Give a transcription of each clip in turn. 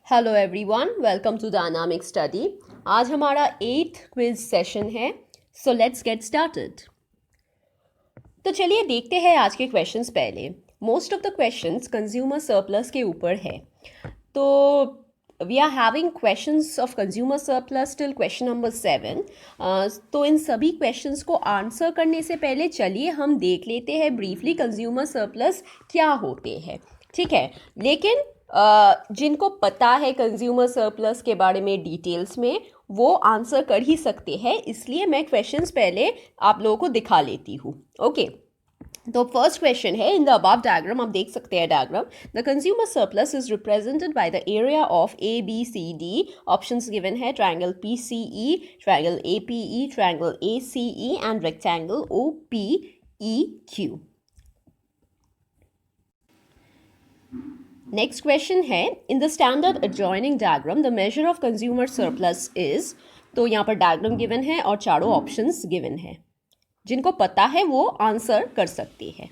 Hello everyone, welcome to dynamic study. आज हमारा 8th quiz session है, सो लेट्स गेट स्टार्टेड। तो चलिए देखते हैं आज के क्वेश्चंस। पहले most of the questions consumer surplus के ऊपर है, तो we are having questions of consumer surplus till question number 7। तो इन सभी क्वेश्चंस को आंसर करने से पहले चलिए हम देख लेते हैं ब्रीफली कंज्यूमर सरप्लस क्या होते हैं। ठीक है, लेकिन जिनको पता है कंज्यूमर सरप्लस के बारे में डिटेल्स में, वो आंसर कर ही सकते हैं, इसलिए मैं क्वेश्चंस पहले आप लोगों को दिखा लेती हूँ। ओके, तो फर्स्ट क्वेश्चन है, इन द अबव डायग्राम, आप देख सकते हैं diagram, the consumer surplus is represented by the area of A B C D. Options given है triangle P C E, triangle A P E, triangle A C E and rectangle O P E Q. Next question है, in the standard adjoining diagram the measure of consumer surplus is. तो यहाँ पर diagram given है और चारों options given है, जिनको पता है वो आंसर कर सकते हैं।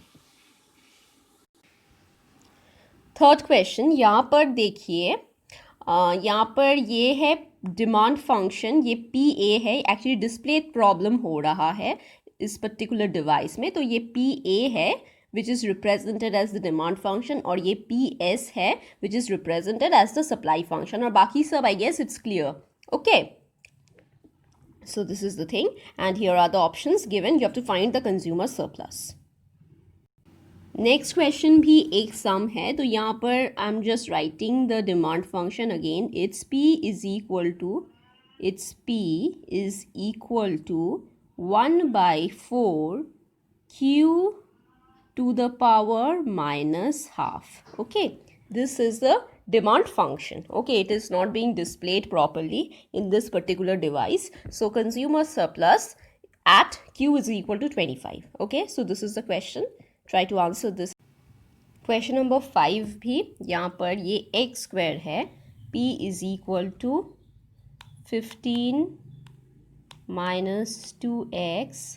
थर्ड क्वेश्चन, यहाँ पर देखिए, यहाँ पर ये है डिमांड फंक्शन, ये पी ए है। एक्चुअली डिस्प्ले प्रॉब्लम हो रहा है इस पर्टिकुलर डिवाइस में, तो ये पी ए है which is represented as the demand function, और ये PS है which is represented as the supply function, और बाकी सब I guess it's clear. Okay, so this is the thing and here are the options given. You have to find the consumer surplus. Next question भी एक sum है, तो यहाँ पर I am just writing the demand function again. It's P is equal to 1/4 Q to the power minus half. Okay, this is the demand function. Okay, it is not being displayed properly in this particular device, so consumer surplus at Q is equal to 25. Okay, so this is the question. Try to answer this. Question number 5 भी यहाँ पर ये x square है, P is equal to 15 minus 2x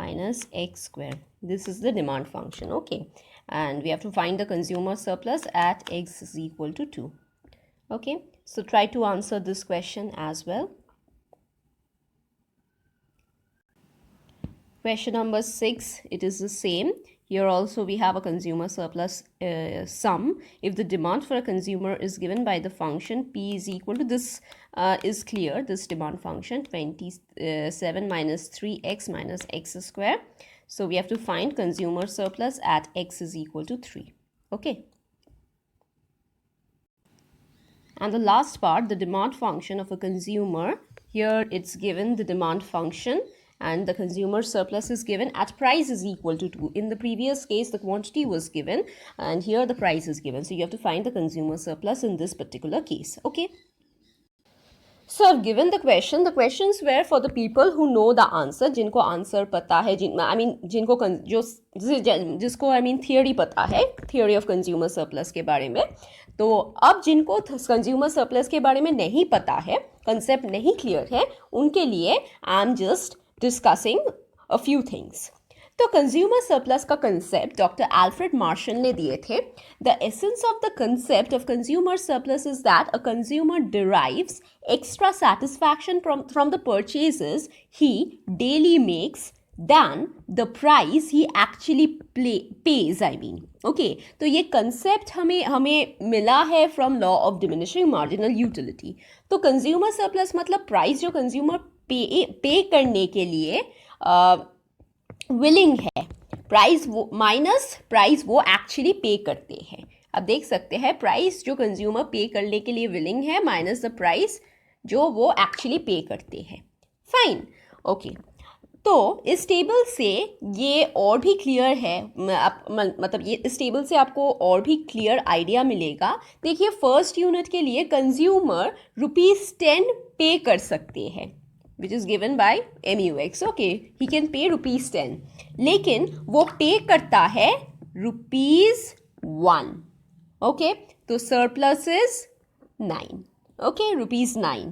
minus x square. This is the demand function. Okay, and we have to find the consumer surplus at x is equal to 2. Okay, so try to answer this question as well. Question number 6, it is the same. Here also we have a consumer surplus sum. If the demand for a consumer is given by the function P is equal to this, is clear, this demand function 27 minus 3x minus x square. So we have to find consumer surplus at x is equal to 3. Okay. And the last part, the demand function of a consumer. Here it's given the demand function and the consumer surplus is given at price is equal to 2. In the previous case, the quantity was given and here the price is given. So you have to find the consumer surplus in this particular case. Okay. So I've given the questions were for the people who know the answer, जिनको answer पता है, जिसको theory पता है, theory of consumer surplus के बारे में। तो अब जिनको कंज्यूमर सरप्लस के बारे में नहीं पता है, कंसेप्ट नहीं क्लियर है, उनके लिए आई am just discussing a few things. तो कंज्यूमर सरप्लस का कंसेप्ट डॉक्टर एल्फ्रेड मार्शल ने दिए थे। The essence of the concept of consumer surplus is that a consumer derives extra satisfaction from the purchases he daily makes than the price he actually pays. Okay, तो ये concept हमें मिला है from law of diminishing marginal utility. तो consumer surplus मतलब price जो consumer pay करने के लिए willing है, प्राइस वो माइनस प्राइस वो एक्चुअली पे करते हैं। अब देख सकते हैं, प्राइस जो कंज्यूमर पे करने के लिए विलिंग है माइनस द प्राइस जो वो एक्चुअली पे करते हैं। Fine, okay. तो इस टेबल से ये और भी क्लियर है, मतलब ये इस टेबल से आपको और भी क्लियर आइडिया मिलेगा। देखिए, फर्स्ट यूनिट के लिए कंज्यूमर ₹10 पे कर सकते हैं, which is given by MUX. Okay, he can pay ₹10, लेकिन वो पे करता है ₹1. Okay, तो surplus is 9. Okay, ₹9,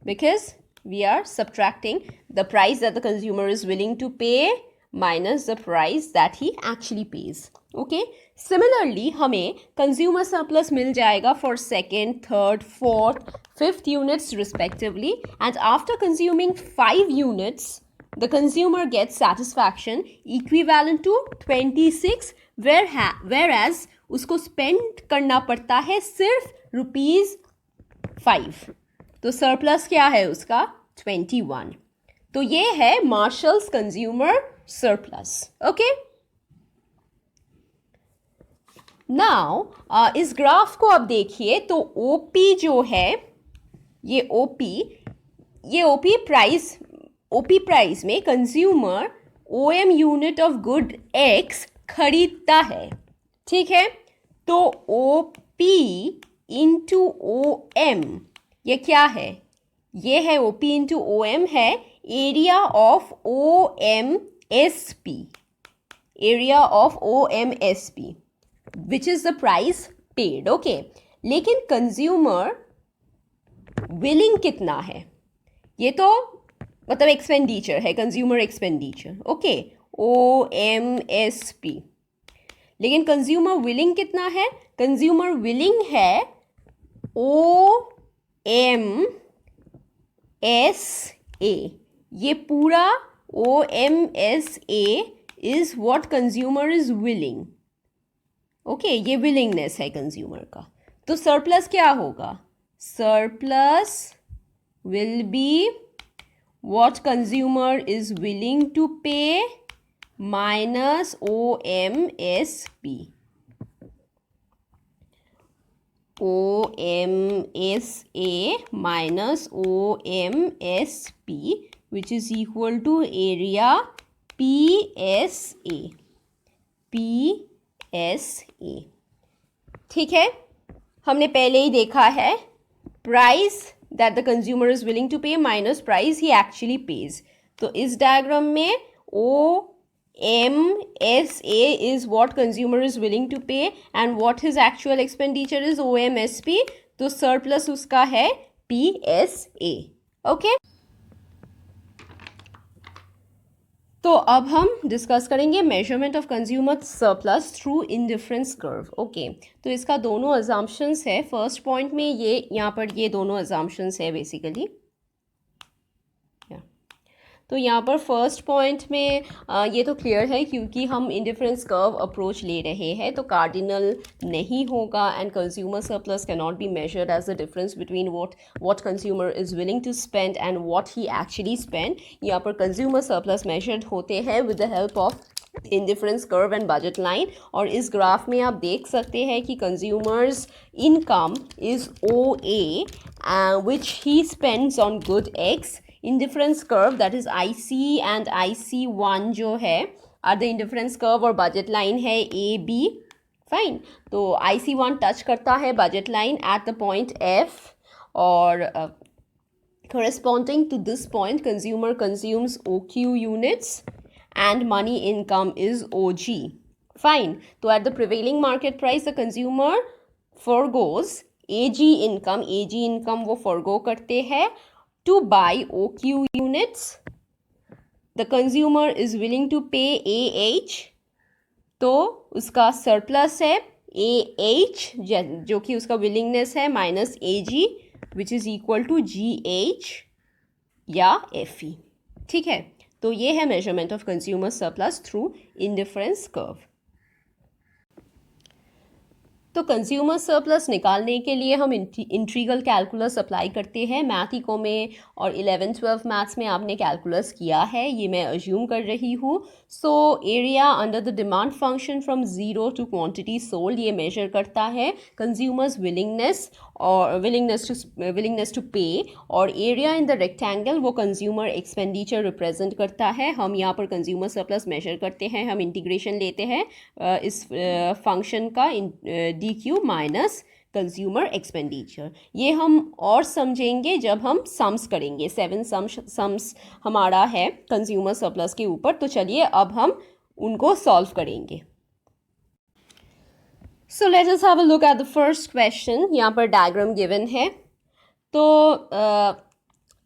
because we are subtracting the price that the consumer is willing to pay minus the price that he actually pays. Okay, similarly हमें consumer surplus मिल जाएगा for second, third, fourth, fifth units respectively, and after consuming 5 units the consumer gets satisfaction equivalent to 26, whereas उसको spend करना पड़ता है सिर्फ ₹5. तो surplus क्या है उसका 21. तो ये है Marshall's consumer surplus. Okay, now इस ग्राफ को अब देखिए तो ओपी जो है ये ओपी प्राइस में consumer OM unit of good X खरीदता है. ठीक है, तो ओपी इंटू ओएम ये क्या है, ये है ओपी इंटू ओएम है area of OMSP, which is the price paid. Okay, लेकिन कंज्यूमर विलिंग कितना है, ये तो मतलब एक्सपेंडिचर है, कंज्यूमर एक्सपेंडिचर. Okay, OMSP. लेकिन कंज्यूमर विलिंग कितना है, कंज्यूमर विलिंग है OMSA. ये पूरा OMSA is what consumer is willing. Okay, ये विलिंगनेस है कंज्यूमर का. तो सरप्लस क्या होगा, surplus will be what consumer is willing to pay minus OMSP. OMSA minus OMSP, which is equal to area PSA. PSA. ठीक है, हमने पहले ही देखा है price that the consumer is willing to pay minus price he actually pays. तो इस diagram में OMSA is what consumer is willing to pay and what his actual expenditure is OMSP. तो surplus उसका है PSA. ओके, तो अब हम discuss करेंगे measurement of consumer surplus through indifference curve. Okay, तो इसका दोनों अजम्पशंस है. फर्स्ट पॉइंट में ये यहाँ पर ये दोनों अजम्पशंस है बेसिकली. तो यहाँ पर फर्स्ट पॉइंट में ये तो क्लियर है क्योंकि हम इंडिफरेंस कर्व अप्रोच ले रहे हैं तो कार्डिनल नहीं होगा and consumer surplus can not be measured as the difference between what consumer is willing to spend and what he actually spend. यहाँ पर कंज्यूमर सरप्लस मेजर्ड होते हैं with the help of indifference curve and budget line. और इस graph में आप देख सकते हैं कि consumer's income is OA which he spends on good X. Indifference curve that is IC and IC1 जो है आर द इंडिफरेंस कर्व और बजट लाइन है AB. फाइन, तो IC1 टच करता है budget line at the point F और corresponding to this point consumer consumes OQ units and money income is OG. Fine, so at the prevailing market price the consumer forgoes AG income वो forgo करते हैं to buy OQ units. The consumer is willing to pay AH, तो उसका surplus है AH जो कि उसका willingness है minus AG which is equal to GH या FE. ठीक है, तो ये है measurement of consumer surplus through indifference curve. तो कंज्यूमर सरप्लस निकालने के लिए हम इंट्रीगल कैलकुलस अप्लाई करते हैं. मैथ इको में और 11-12 मैथ्स में आपने कैलकुलस किया है, ये मैं अज्यूम कर रही हूँ. So area under the demand function from zero to quantity sold ये मेजर करता है कंज्यूमर्स विलिंगनेस टू पे. और एरिया इन द रेक्टेंगल वो कंज्यूमर एक्सपेंडिचर रिप्रेजेंट करता है. हम यहाँ पर कंज्यूमर सरप्लस मेजर करते हैं, हम इंटीग्रेशन लेते हैं इस फंक्शन का DQ माइनस कंज्यूमर एक्सपेंडिचर. ये हम और समझेंगे जब हम सम्स करेंगे. 7 सम्स हमारा है कंज्यूमर सरप्लस के ऊपर. तो चलिए अब हम उनको सॉल्व करेंगे. So let us have a look at the first question. यहाँ पर डायग्राम गिवन है. तो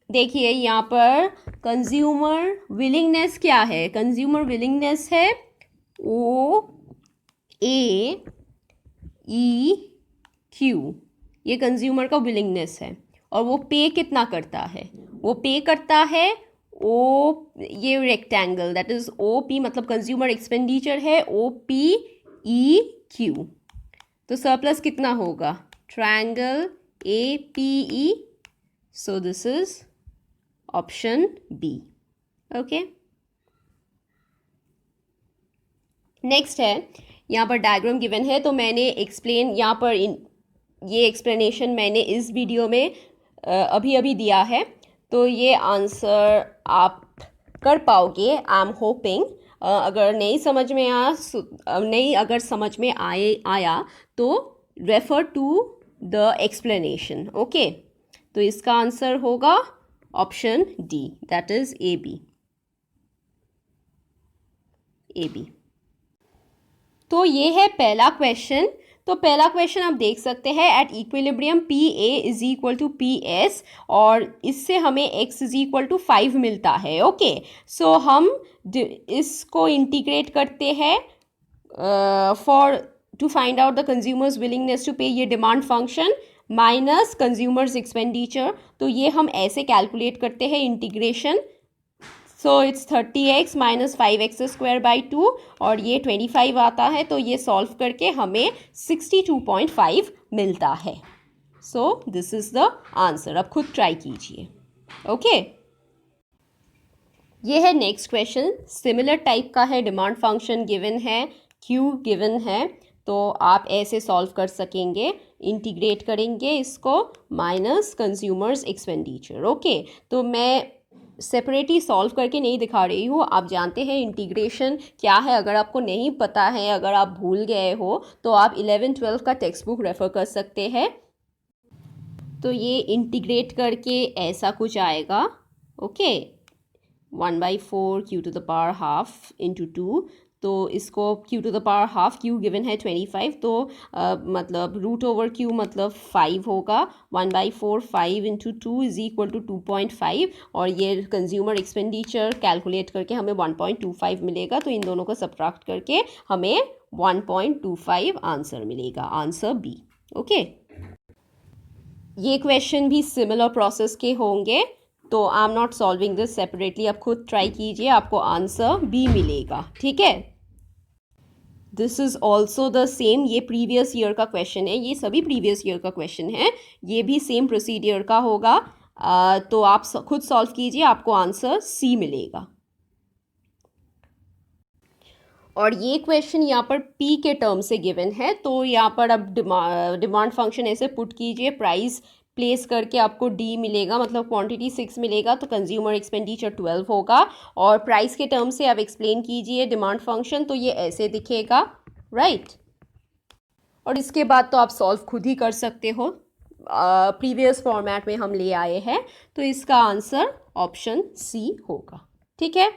देखिए यहाँ पर कंज्यूमर विलिंगनेस क्या है, कंज्यूमर विलिंगनेस है ओ ए ई क्यू, ये कंज्यूमर का विलिंगनेस है। और वो पे कितना करता है, वो पे करता है ओ, ये rectangle that is O P, मतलब कंज्यूमर एक्सपेंडिचर है ओ पी ई क्यू। तो सरप्लस कितना होगा, triangle A P E, so this is option B. Okay, next है, यहाँ पर डायग्राम गिवन है, तो मैंने एक्सप्लेन यहाँ पर ये एक्सप्लेनेशन मैंने इस वीडियो में अभी अभी दिया है, तो ये आंसर आप कर पाओगे आई एम होपिंग। अगर नहीं समझ में अगर समझ में आया तो refer to the explanation. Okay, तो इसका आंसर होगा option D, that is A B. तो ये है पहला क्वेश्चन। तो पहला क्वेश्चन आप देख सकते हैं, at equilibrium P A is equal to P S, और इससे हमें x इज इक्वल टू 5 मिलता है। ओके, सो हम इसको इंटीग्रेट करते हैं for to find out the consumer's willingness to pay, ये demand function minus consumer's expenditure, तो ये हम ऐसे कैलकुलेट करते हैं integration. So it's 30x minus 5x² by 2, और ये 25 आता है, तो ये सॉल्व करके हमें 62.5 मिलता है। सो दिस इज द आंसर, अब खुद ट्राई कीजिए। ओके, ये है नेक्स्ट क्वेश्चन, सिमिलर टाइप का है, डिमांड फंक्शन गिवन है, क्यू गिवन है, तो आप ऐसे सॉल्व कर सकेंगे, इंटीग्रेट करेंगे इसको माइनस कंज्यूमर्स एक्सपेंडिचर। ओके, तो मैं सेपरेटली सॉल्व करके नहीं दिखा रही हूँ, आप जानते हैं इंटीग्रेशन क्या है। अगर आपको नहीं पता है, अगर आप भूल गए हो, तो आप 11-12 का टेक्स्ट बुक रेफ़र कर सकते हैं। तो ये इंटीग्रेट करके ऐसा कुछ आएगा। Okay, 1/4 q to the power half into 2, तो इसको q to the power half, q given है 25, तो मतलब रूट ओवर q मतलब 5 होगा। 1/4 5 इंटू 2 इज इक्वल टू 2.5, और ये कंज्यूमर एक्सपेंडिचर कैलकुलेट करके हमें 1.25 मिलेगा, तो इन दोनों को सब्ट्रैक्ट करके हमें 1.25 आंसर मिलेगा, आंसर बी। ओके, ये क्वेश्चन भी सिमिलर प्रोसेस के होंगे, तो I am not solving this separately, आप खुद ट्राई कीजिए, आपको आंसर बी मिलेगा। ठीक है, this is also the same, ये प्रीवियस ईयर का क्वेश्चन है, ये सभी प्रीवियस ईयर का क्वेश्चन है, ये भी सेम प्रोसीडियर का होगा। तो आप खुद सॉल्व कीजिए, आपको आंसर सी मिलेगा। और ये क्वेश्चन यहाँ पर P के टर्म से गिवन है, तो यहाँ पर अब डिमांड फंक्शन ऐसे पुट कीजिए, प्राइस प्लेस करके आपको D मिलेगा, मतलब क्वांटिटी 6 मिलेगा, तो कंज्यूमर एक्सपेंडिचर 12 होगा, और प्राइस के टर्म से आप एक्सप्लेन कीजिए डिमांड फंक्शन, तो ये ऐसे दिखेगा, राइट। और इसके बाद तो आप सॉल्व खुद ही कर सकते हो, प्रीवियस फॉर्मेट में हम ले आए हैं, तो इसका आंसर ऑप्शन सी होगा। ठीक है,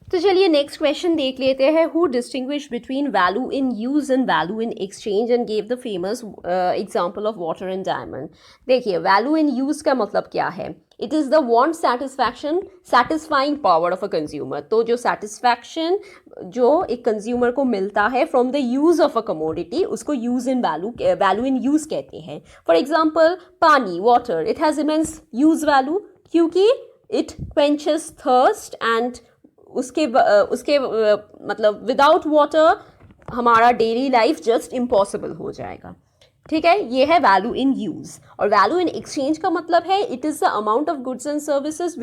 तो चलिए नेक्स्ट क्वेश्चन देख लेते हैं। Who distinguish between value in use and value in exchange and gave the famous example of water and diamond. देखिए, वैल्यू इन यूज का मतलब क्या है, it is the want satisfaction satisfying power of a consumer. तो जो satisfaction जो एक consumer को मिलता है from the use of a commodity, उसको use in value in use कहते हैं। फॉर एग्जाम्पल पानी, water, it has immense use value, क्योंकि इट क्वेंचेस थर्स्ट, एंड उसके मतलब विदाउट वाटर हमारा डेली लाइफ जस्ट इम्पॉसिबल हो जाएगा। ठीक है, ये है वैल्यू इन यूज। और वैल्यू इन एक्सचेंज का मतलब है it is the amount of goods and services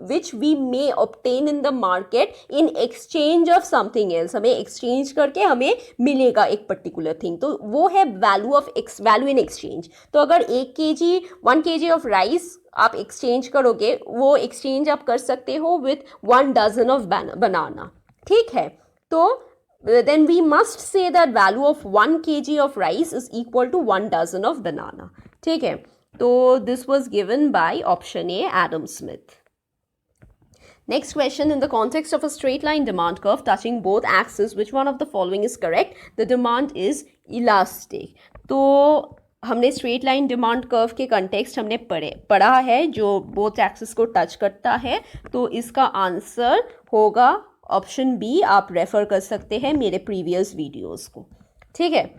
which we may obtain in the market in exchange of something else. हमें एक्सचेंज करके हमें मिलेगा एक पर्टिकुलर थिंग, तो वो है वैल्यू इन एक्सचेंज। तो अगर 1 kg ऑफ राइस आप एक्सचेंज करोगे, वो एक्सचेंज आप कर सकते हो विथ 1 dozen ऑफ बनाना। ठीक है, तो then we must say that value of 1 kg of rice is equal to 1 dozen of banana. ठीक है, तो this was given by option A, Adam Smith. Next question, in the context of a straight line demand curve touching both axes, which one of the following is correct? The demand is elastic. तो हमने straight line demand curve के context हमने पढ़ा है जो both axis को touch करता है, तो इसका आंसर होगा ऑप्शन बी। आप रेफर कर सकते हैं मेरे प्रीवियस वीडियोस को, ठीक है।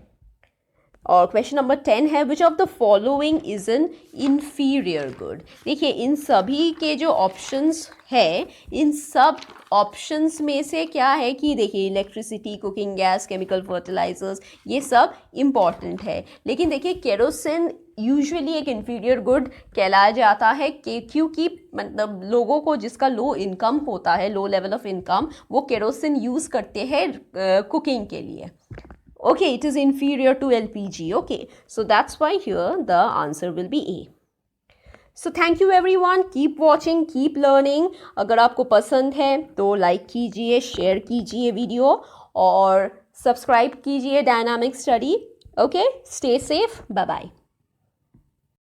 और क्वेश्चन नंबर 10 है which of the following is an inferior good. देखिए इन सभी के जो ऑप्शंस है, इन सब ऑप्शंस में से क्या है कि देखिए electricity, cooking gas, chemical fertilisers, ये सब इम्पॉर्टेंट है, लेकिन देखिए केरोसिन यूजुअली एक इंफीरियर गुड कहलाया जाता है कि क्योंकि मतलब लोगों को जिसका लो इनकम होता है, लो लेवल ऑफ इनकम, वो केरोसिन यूज़ करते हैं कुकिंग के लिए। Okay, it is inferior to LPG. Okay, so that's why here the answer will be A. So thank you everyone. Keep watching, keep learning. अगर आपको पसंद है तो लाइक कीजिए, शेयर कीजिए वीडियो और सब्सक्राइब कीजिए dynamic study. Okay, stay safe. Bye bye.